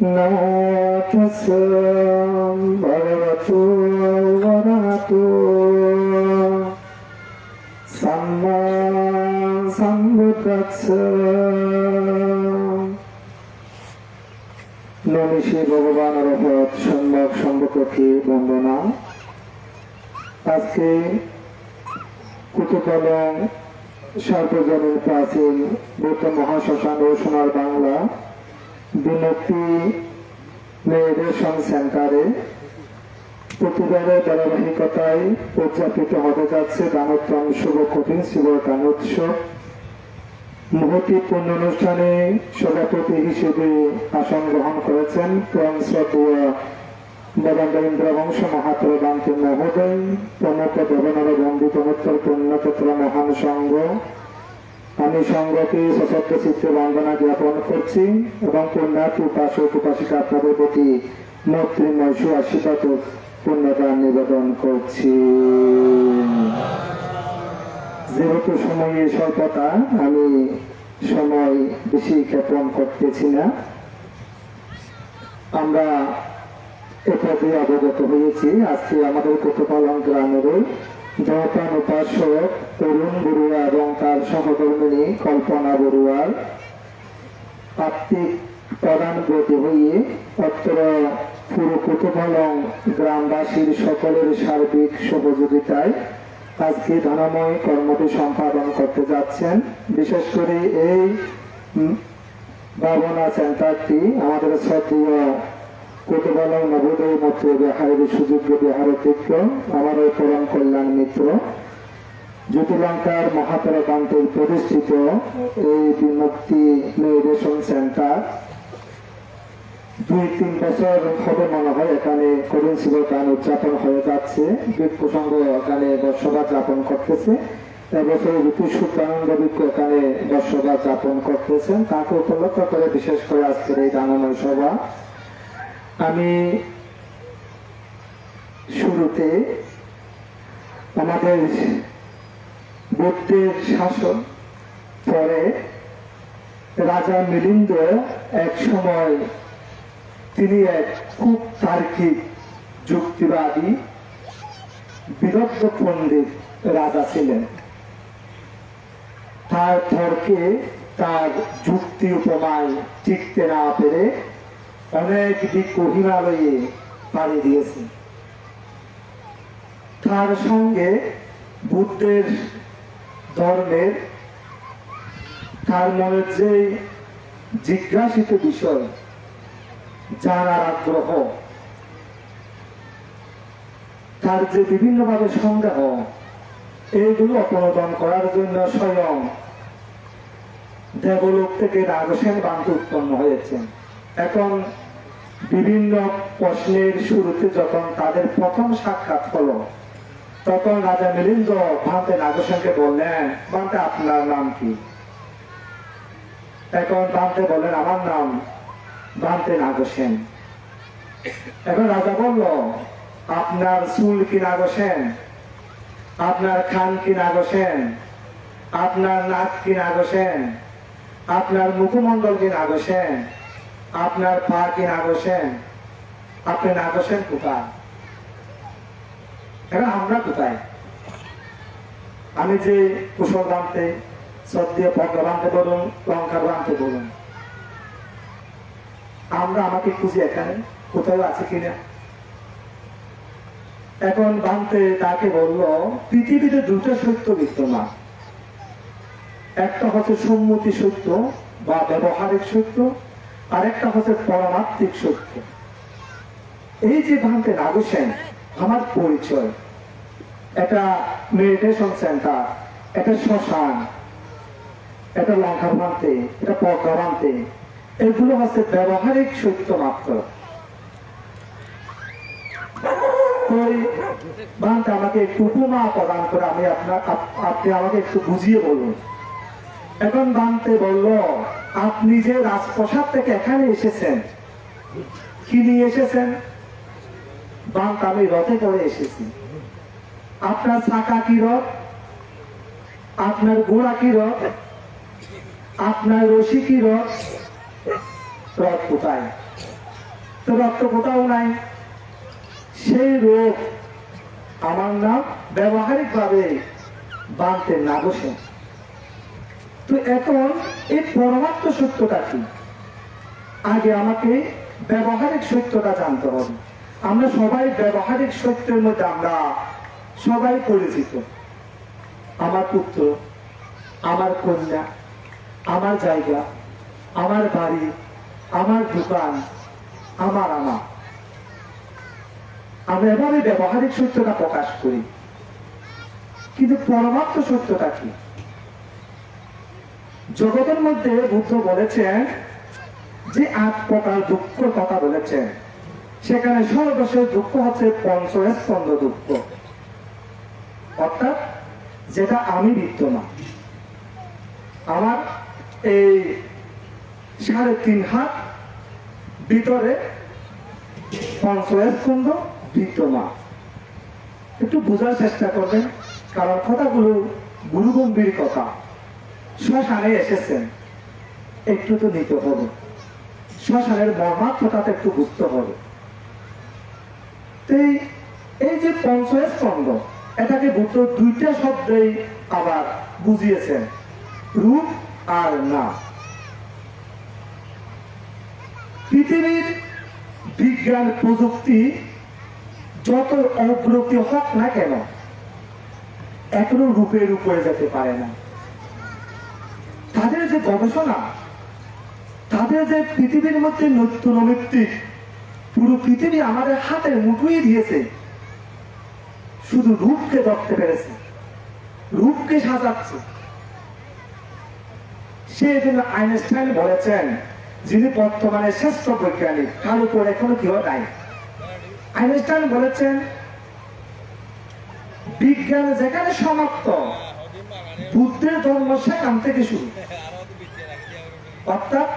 Namo tassa bhagavato arahato samma sambuddhassa নমঃ শ্রী ভগবান রহমত সম্যক সম্পর্কে বন্দনা। আজকে কুতুবলং সার্বজনীন প্রাচীন বৌদ্ধ মহাশ্মশান ও সোনার বাংলা বিমুক্তি মেডিটেশন সেন্টারে প্রতিবারের ধারাবাহিকতায় উদযাপিত হতে যাচ্ছে দানোত্তম শুভ কঠিন শিব গান উৎসব। মহতি পূর্ণ অনুষ্ঠানে সভাপতি হিসেবে আসন গ্রহণ করেছেন পরম শ্রদ্ধেয় দেবেন্দ্র বংশ মহাত্র বান্তি মহোদয়, প্রমুখ দেবনার বন্দিত উত্তর পুণ্যক্ষেত্র মহান সংঘ। আমি সংঘকে সশব্দ চিত্রে বন্দনা জ্ঞাপন করছি এবং পুণ্যার্থী উপাসক উপাসিকা আপনাদের প্রতি মৈত্রীময় সুআশীর্বাদ পুণ্যদান নিবেদন করছি। যেহেতু সময়ের স্বল্পতা, আমি সময় বেশি ক্ষেপণ করতেছি না। আমরা এপদে অবগত হয়েছি আজকে আমাদের কুতুবলং গ্রামের দেবতান উপাসক তরুণ বড়ুয়া এবং তার সহধর্মিণী কল্পনা বড়ুয়ার আত্মিক প্রদান ব্রতী হয়ে অত্র পুরো কুতুবলং গ্রামবাসীর সকলের সার্বিক সহযোগিতায় আজকে ধনময় কর্মটি সম্পাদন করতে যাচ্ছেন। বিশেষ করে এই ভাবনা সেন্টারটি আমাদের শ্রদ্ধেয় কুতুবলং নবোদয় মন্ত্র বিহারের সুযোগ্য বিহারতিজ্ঞ আমার ওই পরম কল্যাণ মিত্র জ্যোতিলঙ্কার মহাতরা কান্তের প্রতিষ্ঠিত এই বিমুক্তি মেডিটেশন সেন্টার 2-3 বছর হবে মনে হয় এখানে কঠিন শিব গান উদযাপন হয়ে যাচ্ছে। বিগ প্রসঙ্গ এখানে বর্ষবাদ যাপন করতেছে। এবছর ঋতু শুদ্ধানন্দ বিজ্ঞ এখানে বর্ষবাদ যাপন করতেছেন। তাকে উপলক্ষ করে বিশেষ করে আজকের এই দানময় সভা। আমি শুরুতে আমাদের বুদ্ধের শাসন পরে রাজা মিলিন্দ এক সময় তিনি এক খুব তার্কিক যুক্তিবাদী বিরক্ত পণ্ডিত রাজা ছিলেন। তার তর্কে তার যুক্তি উপমায় টিকতে না পেরে অনেক দিক হিমালয়ে পাড়ি দিয়েছে। তার সঙ্গে বুদ্ধের ধর্মের তার মনের যে জিজ্ঞাসিত বিষয় জানার আগ্রহ, তার যে বিভিন্নভাবে সন্দেহ, এইগুলো অপনোদন করার জন্য স্বয়ং দেবলোক থেকে নাগসেন বান্তি উৎপন্ন হয়েছেন। এখন বিভিন্ন প্রশ্নের শুরুতে যখন তাদের প্রথম সাক্ষাৎ হলো, তখন রাজা মিলিন্দ ভান্তে নাগসেনকে বললেন, ভান্তে আপনার নাম কি? এখন ভান্তে বললেন, আমার নাম ভান্তে নাগসেন। এখন রাজা বলল, আপনার চুল কি নাগসেন? আপনার খান কি নাগসেন? আপনার নাক কি নাগসেন? আপনার মুখমণ্ডল কি নাগসেন? আপনার পা কি নাগসেন? আপনি নাগসেন কোথায়? এখন আমরা কোথায়? আমি যে কুশল বানতে, সত্যিয় পদ্মা বানতে বলুন, লঙ্কার বানতে বলুন, আমরা আমাকে খুঁজি এখানে কোথাও আছে কিনা। এখন বানতে তাকে বলল, পৃথিবীতে দুটো সত্য বিদ্যমান, একটা হচ্ছে সম্মতি সত্য বা ব্যবহারিক সত্য, আরেকটা হচ্ছে পরমাত্মিক সত্য। এই যে ভান্তে নাগসেন আমার পরিচয়, এটা মেডিটেশন সেন্টার, এটা শ্মশান, এটা লঙ্কার ভান্তে, এটা পদ্মা ভান্তে, এগুলো হচ্ছে ব্যবহারিক সত্য মাত্র। ভান্তে আমাকে একটু উপমা প্রদান করে আপনি আমাকে একটু বুঝিয়ে বলুন। এখন ভান্তে বলল, আপনি যে রাজপ্রাসাদ থেকে এখানে এসেছেন, কি নিয়ে এসেছেন? ভান্তে, আমি রথে করে এসেছি। আপনার চাকা কি রথ? আপনার ঘোড়া কি রথ? আপনার রশি কি রথ? রথ কোথায়? তো রক্ত কোথাও নাই, সেই রোগ আমার নাম ব্যবহারিক ভাবে বানতে না বসে। তো এখন এই পরমাত্ম সত্যটা কি, আগে আমাকে ব্যবহারিক সত্যটা জানতে হবে। আমরা সবাই ব্যবহারিক সত্যের মধ্যে আমরা সবাই পরিচিত। আমার পুত্র, আমার কন্যা, আমার জায়গা, আমার বাড়ি, আমার দোকান, আমার আমার আমরা এভাবে ব্যবহারিক সত্যটা প্রকাশ করি। কিন্তু পরমাত্ম সত্যটা কি? জগতের মধ্যে বুদ্ধ বলেছেন যে ৮ প্রকার দুঃখের কথা বলেছেন, সেখানে সর্বশেষ দুঃখ হচ্ছে পঞ্চস্কন্ধ দুঃখ, অর্থাৎ যেটা আমি বিদ্যমান। আমার এই ৩.৫ হাত ভিতরে পঞ্চস্কন্ধ বিদ্যমান। একটু বোঝার চেষ্টা করবেন, কারণ কথাগুলো গুরুগম্ভীর কথা। শ্মশানে এসেছেন, একটু তো নিতে হবে, শ্মশানের মর্মার্থটাতে একটু বুঝতে হবে। এই যে পঞ্চস্কন্ধ, এটাকে বুদ্ধ 2টা শব্দেই আবার বুঝিয়েছেন, রূপ আর নাম। পৃথিবীর বিজ্ঞান প্রযুক্তি যত অগ্রগতি হোক না কেন, এখনো রূপের উপরে যেতে পারে না। তাদের যে গবেষণা, তাদের যে পৃথিবীর মধ্যে নৈমিত্তিক পুরো পৃথিবী আমাদের হাতের মুঠোয় দিয়েছে, শুধু রূপকে ধরতে পেরেছে, রূপকে সাজাচ্ছে। সেই জন্য আইনস্টাইন বলেছেন, যিনি বর্তমানে শ্রেষ্ঠ বৈজ্ঞানিক, তার উপর এখনো কেউ নাই। আইনস্টাইন বলেছেন, বিজ্ঞান যেখানে সমাপ্ত, বুদ্ধের ধর্ম সেখান থেকে শুরু। অর্থাৎ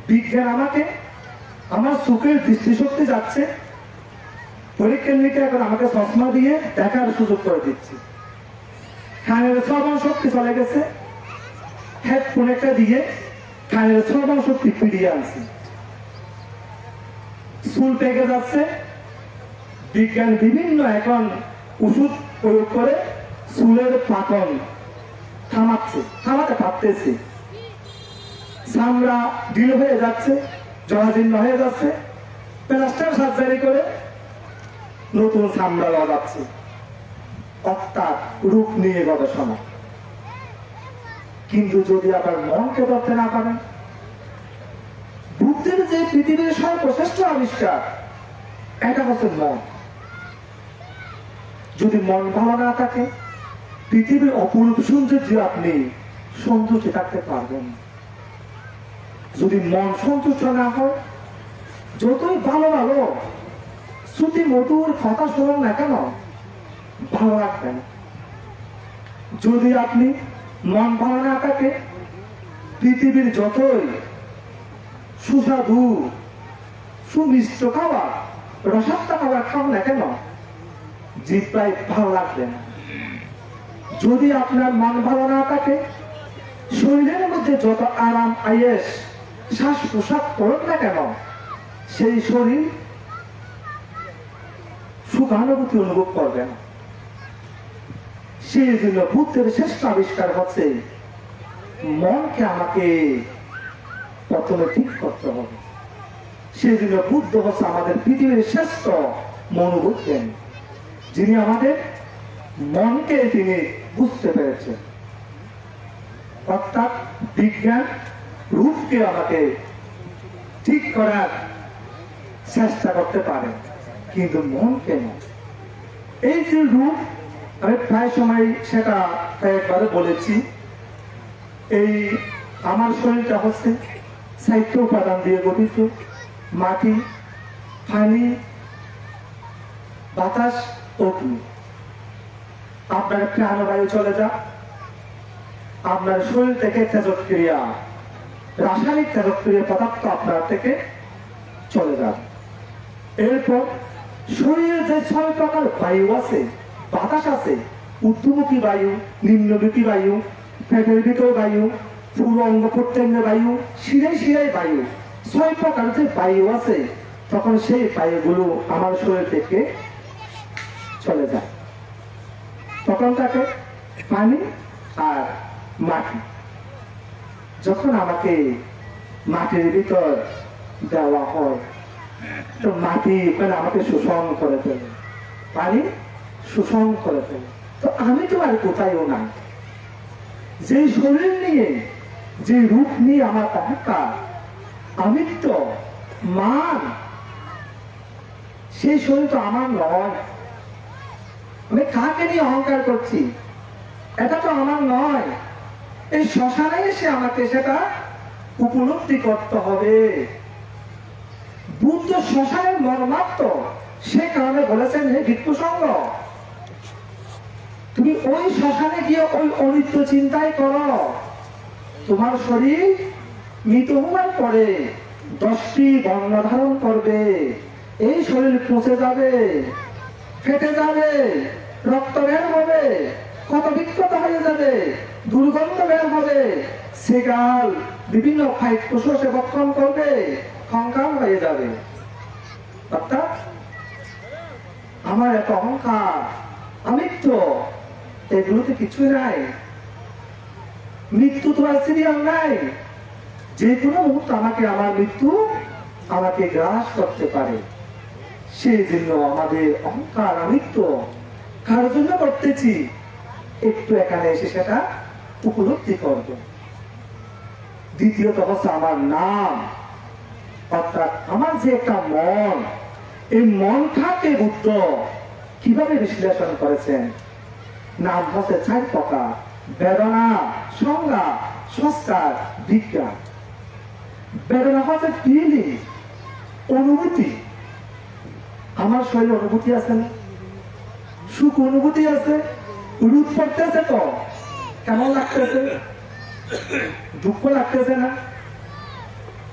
বিজ্ঞান আমাকে, আমার চোখের দৃষ্টিশক্তি যাচ্ছে, পরীক্ষা নিরীক্ষা এখন আমাকে চশমা দিয়ে দেখার সুযোগ করে দিচ্ছে। কানের শ্রবণ শক্তি চলে গেছে, হেডফোন একটা দিয়ে কানের শ্রবণ শক্তি ফিরিয়ে আনছে। চুল পেকে যাচ্ছে, বিজ্ঞান বিভিন্ন এখন ওষুধ প্রয়োগ করে চুলের পাকন থামাতে পারতেছে। চামড়া ঢিল হয়ে যাচ্ছে, জরাজীর্ণ হয়ে যাচ্ছে, প্লাস্টার সার্জারি করে নতুন চামড়া লাগাচ্ছে। অর্থাৎ রূপ নিয়ে গবেষণা। কিন্তু যদি আবার মনকে ধরতে না পারেন, বুদ্ধের যে পৃথিবীর সর্বশ্রেষ্ঠ আবিষ্কার, এটা হচ্ছে মন। যদি মন ভালো না থাকে, পৃথিবীর অপরূপ সৌন্দর্য আপনি সন্তুষ্ট থাকতে পারবেন। যদি মন সন্তুষ্ট না হয়, যতই ভালো ভালো শ্রুতি মধুর কথা শুনুন না কেন, ভালো লাগবে না। যদি আপনি মন ভালো না থাকে, পৃথিবীর যতই সুস্বাদু সুমিষ্ট খাবার, রসাত্ম খাবার খাও না কেন, জিহ্বায় ভালো লাগবে না। যদি আপনার মন ভালো না থাকে, শরীরের মধ্যে যত আরাম আয়েস শ্বাস প্রশ্বাস করুন না কেন, সেই শরীর সুখানুভূতি অনুভব করবে না। সেই জন্য বুদ্ধের শ্রেষ্ঠ আবিষ্কার হচ্ছে, মনকে আমাকে প্রথমে ঠিক করতে হবে। সেই জন্য বুদ্ধ হচ্ছে আমাদের পৃথিবীর শ্রেষ্ঠ মনোবিজ্ঞানী, যিনি আমাদের মনকে তিনি বুঝতে পেরেছেন। অর্থাৎ বিজ্ঞান রূপকে আমাকে ঠিক করার চেষ্টা করতে পারে, কিন্তু মনকে নয়। এই যে রূপ, আমি প্রায় সময় সেটা একবারে বলেছি, এই আমার শরীরটা হচ্ছে 4টা উপাদান দিয়ে গঠিত: মাটি, পানি, বাতাস, অগ্নি। আপনার প্রাণবায়ু চলে যাক, আপনার শরীর থেকে তেজস্ক্রিয়া, রাসায়নিক তেজস্ক্রিয়া পদার্থ আপনার থেকে চলে যাবে। এরপর শরীরে যে 6 প্রকার বায়ু আছে, বাতাস আছে, ঊর্ধ্বমুখী বায়ু, নিম্নমুখী বায়ু, পেটের ভিতর বায়ু, পুরো অঙ্গ প্রত্যঙ্গে বায়ু, শিরায় শিরায় বায়ু, ছয় প্রকার যে বায়ু আছে তখন সেই বায়ুগুলো আমার শরীর থেকে চলে যায়। তখন তাকে পানি আর মাটি। যখন আমাকে মাটির ভিতর দেওয়া হয় তো মাটি ওখানে আমাকে শোষণ করে ফেলে, পানি শোষণ করে ফেলে। তো আমি তো আর কোথায়ও নাই। যে শরীর নিয়ে যে রূপ নিয়ে আমার অহংকার, আমি তো মান, সেই শরীর তো আমার নয়। আমি কাকে নিয়ে অহংকার করছি? এটা তো আমার নয়। এই শ্মশানে এসে আমাকে সেটা উপলব্ধি করতে হবে। বুদ্ধ শ্মশানের মর্মার্থ সে কারণে বলেছেন, হে ভিক্ষু সংঘ, তুমি ওই শ্মশানে গিয়ে ওই অনিত্য চিন্তাই করো। তোমার শরীর মৃত হওয়ার পরে 10টি বর্ণ ধারণ করবে। এই শরীর পচে যাবে, ফেটে যাবে, রক্ত বের হবে, ক্ষত বিক্ষত হয়ে যাবে, দুর্গন্ধ বের হবে, সেগাল বিভিন্ন কোষে বক্ষণ করবে, কঙ্কাল হয়ে যাবে। অর্থাৎ আমার এত অহংকার, আমৃত্য, এগুলোতে কিছুই নাই। মৃত্যু তো আর সিরিয়াল নাই। যে কোনো মুহূর্তে আমাকে আমার মৃত্যু আমাকে গ্রাস করতে পারে। সেই জন্য আমাদের অহংকার, আমৃত্য কার জন্য করতেছি, একটু এখানে এসে সেটা উপলব্ধি করব। দ্বিতীয়ত হচ্ছে আমার নাম, অর্থাৎ আমার যে একটা মন, এই মনটাকে বুদ্ধ কিভাবে বিশ্লেষণ করেছেন? নাম হচ্ছে 4 প্রকার: বেদনা, সংজ্ঞা, সংস্কার, বিজ্ঞান। বেদনা হচ্ছে ফিলিং, অনুভূতি। আমার শরীরে অনুভূতি আছে না? সুখ অনুভূতি আছে, রূপ পড়তেছে তো কেমন লাগতেছে? দুঃখ লাগতেছে না?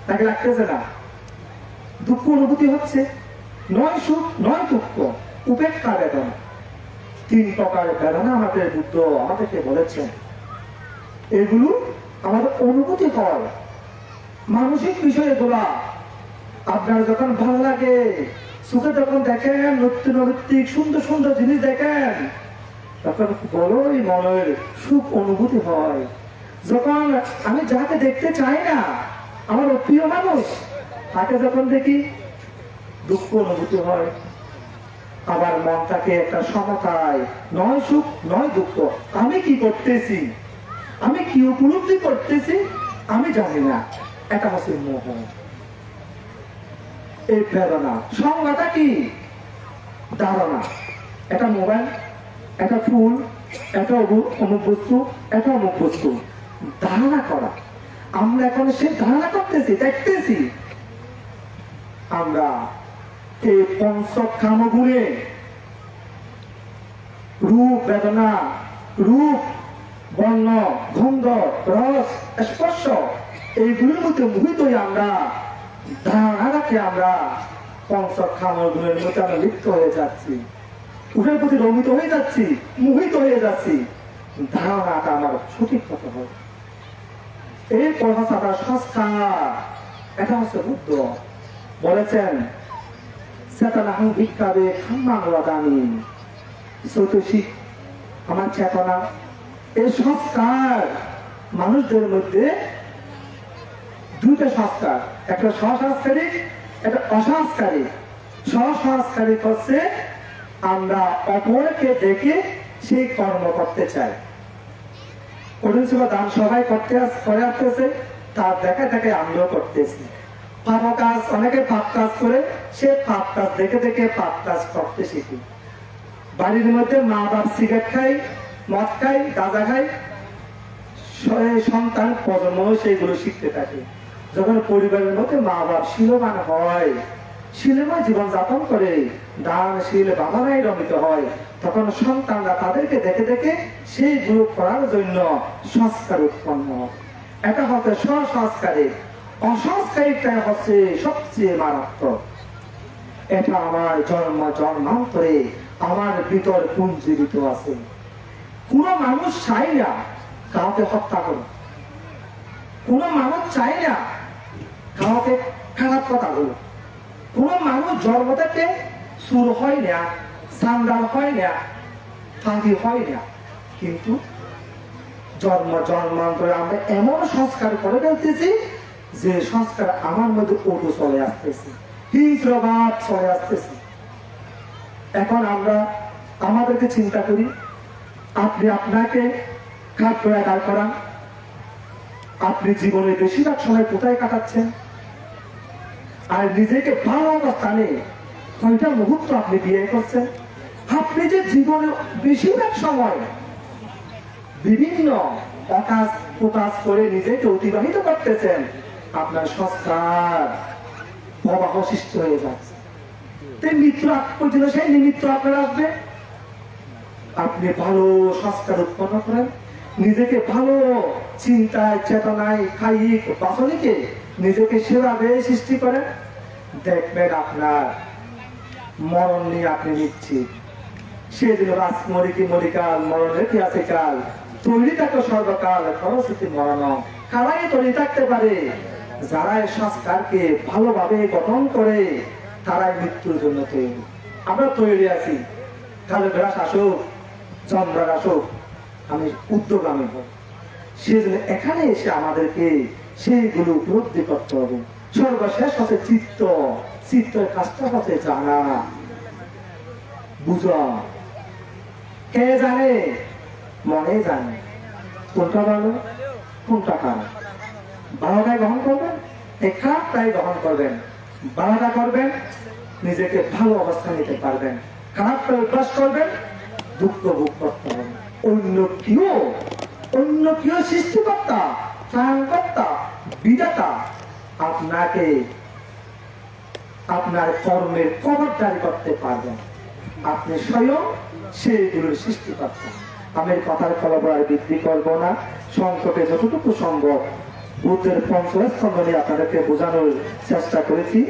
তাকে লাগতেছে না? দুঃখ অনুভূতি হচ্ছে, নয় সুখ নয় দুঃখ, উপেক্ষা বেদনা। 3 প্রকার বেদনা আমাদের বুদ্ধ আমাদেরকে বলেছেন। এগুলো আমাদের অনুভূতি হয়, মানসিক বিষয় এগুলা। আপনার যখন ভালো লাগে, সুখে যখন দেখেন, নৈতিক সুন্দর সুন্দর জিনিস দেখেন, তখন বড়ই মনের সুখ অনুভূতি হয়। যখন আমি যাকে দেখতে চাই না, আমার প্রিয় মানুষ, তাকে যখন দেখি, দুঃখ অনুভূতি হয়। আবার মনটাকে একটা সমতায়, নয় সুখ নয় দুঃখ, আমি কি করতেছি, আমি কি উপলব্ধি করতেছি আমি জানি না, এটা হচ্ছে মোহ। এই প্রেরণা সংজ্ঞাটা কি? ধারণা। এটা মোবাইল, এটা ফুল, এটা অমুক বস্তু, এটা অমুক বস্তু, ধারণা করা। আমরা এখন সে ধারণা করতেছি, দেখতেছি। আমরা এই পঞ্চকামগুণে রূপ, বেদনা, রূপ, বর্ণ, গন্ধ, রস, স্পর্শ, এইগুলোর মধ্যে মোহিত হয়ে আমরা ধারণাটাকে আমরা পঞ্চকামগুণের মধ্যে আমরা লিপ্ত হয়ে যাচ্ছি, উঠের প্রতি রমিত হয়ে যাচ্ছি, মোহিত হয়ে যাচ্ছি। ধারণাটা আমার সঠিক কথা হয়। এরপর হচ্ছে আপনার সংস্কার। এটা হচ্ছে বুদ্ধ বলেছেন, চেতনাহং ভিক্ষাবে খাম্মাং ওয়াদামি। চৈতসিক আমার চেতনা, এই সংস্কার মানুষদের মধ্যে 2টা সংস্কার, একটা সংস্কারিক, একটা অসংস্কারিক। সংস্কারিক হচ্ছে আমরা অপরকে দেখে সেই কর্ম করতে চাই। দান সবাই করে আসতেছে, তার দেখা দেখে আমরাও করতেছি। পাপ কাজ, অনেকে পাপ কাজ করে, সে পাপ কাজ দেখে দেখে পাপ কাজ করতে শিখি। বাড়ির মধ্যে মা বাপ সিগারেট খাই, মদ খাই, গাঁজা খাই, সন্তান প্রজন্ম সেইগুলো শিখতে থাকে। যখন পরিবারের মধ্যে মা বাপ শীলবান হয়, শীলময় জীবন যাপন করে, দানশীল ভাবনায় রমিত হয়, তখন সন্তানরা তাদেরকে দেখে দেখে সেইগুলো করার জন্য সংস্কার উৎপন্ন। এটা হচ্ছে সংস্কারিক। অসংস্কারিকটা হচ্ছে সবচেয়ে মারাত্মক। এটা আমার জন্মান্তরে আমার ভিতর পুঞ্জীবিত আছে। কোন মানুষ চাই না কাউকে হত্যা করো, কোন মানুষ চাই না কাউকে কথাগুলো। কোন মানুষ জন্ম থেকে সুর হয় না, সান্দাল হয় না, ফাঁকি হয় না, কিন্তু জন্মান্তরে আমরা এমন সংস্কার করে ফেলতেছি যে সংস্কার আমার মধ্যে ওটু চলে আসতেছে, হিংস্রভাব চলে আসতেছে। এখন আমরা আমাদেরকে চিন্তা করি, আপনি আপনাকে খাদ্য আদায় করান, আপনি জীবনে বেশিরভাগ সময় কোথায় কাটাচ্ছেন, আর নিজেকে ভালো অবস্থানে কয়টা মুহূর্ত আপনি বিয়ে করছেন। আপনি যে জীবনে বেশিরভাগ সময় বিভিন্ন অকাজ প্রকাশ করে নিজেকে অতিবাহিত করতেছেন, আপনার সংস্কার প্রবাহ সৃষ্টি হয়ে যাচ্ছে। মৃত্যু আগ পর্যন্ত সেই নিমিত্ত আপনার আসবে। আপনি ভালো সংস্কার উৎপন্ন করেন, নিজেকে ভালো চিন্তায় চেতনায় কায়িক বাসনিকে নিজেকে সেভাবে সৃষ্টি করেন, দেখবেন আপনার মরণ নিয়ে আপনি নিশ্চিত। সেদিন রাজমরিকি মরিকাল মরণের কি আছে কাল, তৈরি থাকো সর্বকাল খরস্বতী মরণ। কারাই তৈরি থাকতে পারে? যারা এই সংস্কারকে ভালোভাবে গঠন করে তারাই মৃত্যুর জন্য তৈরি। আমরা তৈরি আছি, কালো গ্রাস আসুক, চন্দ্রার আসুক, আমি উদ্যোগামী হব। সেজন্য এখানে এসে আমাদেরকে সেইগুলো উপলব্ধি করতে হবে। সর্বশেষ হচ্ছে চিত্ত, চিত্তের কাজটা হচ্ছে জানা বুঝা। কে জানে? মনে জানে কোনটা ভালো কোনটা খারাপ। ভালোটাই গ্রহণ করবেন, এই খারাপটাই গ্রহণ করবেন। ভালোটা করবেন, নিজেকে ভালো অবস্থা নিতে পারবেন। খারাপটা অভ্যাস করবেন, দুঃখ ভোগ করতে হবে। অন্য কেউ সৃষ্টিকর্তা, ত্রাণকর্তা, বিধাতা আপনাকে আপনার কর্মের খবরদারি করতে পারবেন। আপনি স্বয়ং সেইগুলোর সৃষ্টিকর্তা। আমি কথার কলবরায় বৃদ্ধি করবো না, সংক্ষেপে যতটুকু সম্ভব বুদ্ধের পঞ্চস্তম্ভ নিয়ে আপনাদেরকে বোঝানোর চেষ্টা করেছি।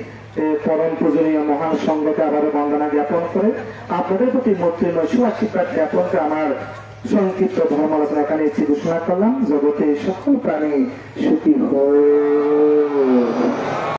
পরম পূজনীয় মহান সংঘকে আবারও বন্দনা জ্ঞাপন করে আপনাদের প্রতি মৈত্রী সুআশীর্বাদ জ্ঞাপন করে আমার সংক্ষিপ্ত ধর্ম আলোচনা এখানে ঘোষণা করলাম। জগতে সকল প্রাণী সুখী হয়।